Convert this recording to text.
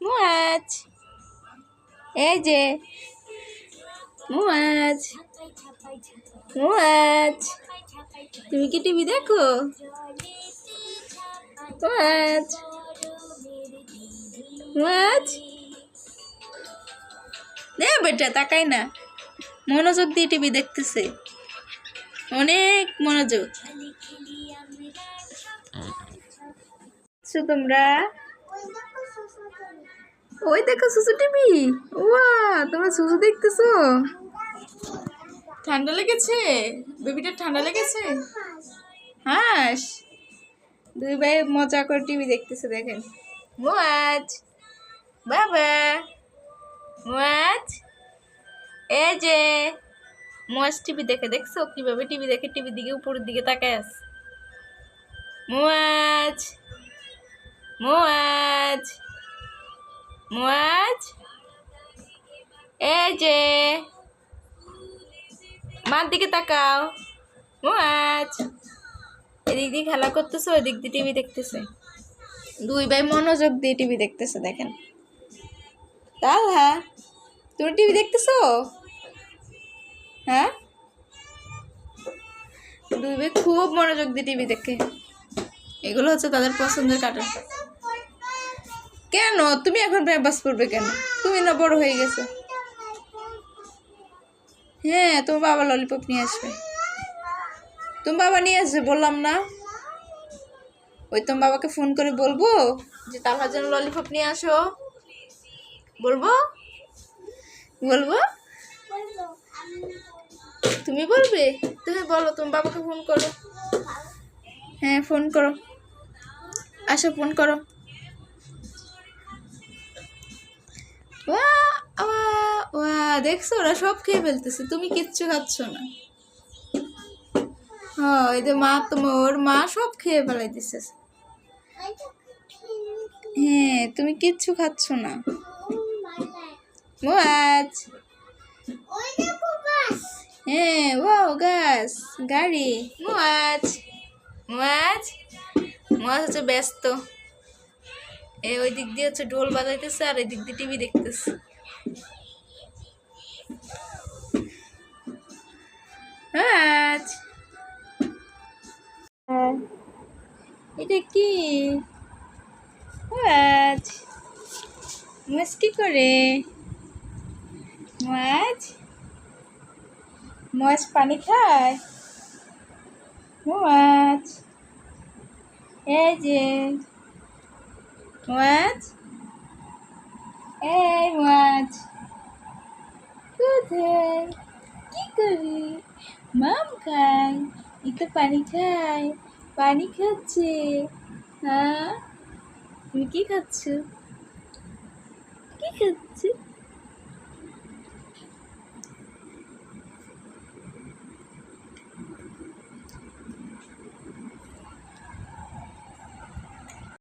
মুয়াজ, এই যে মুয়াজ, মুয়াজ, তুমি কি টিভি দেখো? মুয়াজ, মুয়াজ, দে বেটা তাকাই না, মনোযোগ দিয়ে টিভি দেখতেছে, অনেক মনোযোগ। তোমরা ওই দেখো সুসু টিভি। ওয়া, তোমরা সুসু দেখতেছো? ঠান্ডা লেগেছে? বেবিটার ঠান্ডা লেগেছে? হাস, দুই ভাই মজা করে টিভি দেখতেছে, দেখেন। মুয়াজ, বাবা, মুয়াজ, এই যে মুয়াজ টিভি দেখে, দেখছো কিভাবে টিভি দেখে? টিভির দিকে উপরের দিকে তাকায় আছে। মুয়াজ, মুয়াজ, মুয়াজ, এই যে মার দিকে তাকাও। মুয়াজ, এদিক দিয়ে খেলা করতেছে, ওই দিক দিয়ে টিভি দেখতেছে। দুই ভাই মনোযোগ দিয়ে টিভি দেখতেছে, দেখেন। তালহা, তুমি টিভি দেখতেছো? হ্যাঁ, দুই ভাই খুব মনোযোগ দিয়ে টিভি দেখে। এগুলো হচ্ছে তাদের পছন্দের কার্টুন। কেন তুমি এখন ব্যাস করবে কেন? তুমি না বড় হয়ে গেছো। হ্যাঁ, তোমার বাবা ললিপপ নিয়ে আসবে। তোমার বাবা নিয়ে আসবে বললাম না? ওই তোমার বাবাকে ফোন করে বলবো যে তালহার জন্য ললিপপ নিয়ে আসো? বলবো? বলবো? তুমি বলবে? তুমি বলো, তোমার বাবাকে ফোন করো। হ্যাঁ, ফোন করো, আসো, ফোন করো। দেখছো ওরা সব খেয়ে ফেলতেছে, তুমি কিচ্ছু খাচ্ছ না। এই যে মা, তোমার মা সব খেয়ে ফেলাই দিচ্ছে। হ্যাঁ, তুমি কিচ্ছু খাচ্ছ না। মুয়াজ, হ্যাঁ, ও গাছ, গাড়ি। মুয়াজ, মুয়াজ, মুয়াজ হচ্ছে ব্যস্ত। ওই দিক দিয়ে হচ্ছে ঢোল বাজাইতেছে, আর এই দিক দিয়ে টিভি দেখতেছে। মুয়াজ, এটা কি? মুয়াজ, মুয়াজ কি করে? মুয়াজ, মুয়াজ পানি খায়? মুয়াজ, এই যে মুয়াজ, এই মুয়াজ, কোথায়? কি করি? মাম খায়, এটা পানি খায়, পানি খাচ্ছে। হ্যাঁ, তুমি কি খাচ্ছ? কি খাচ্ছ?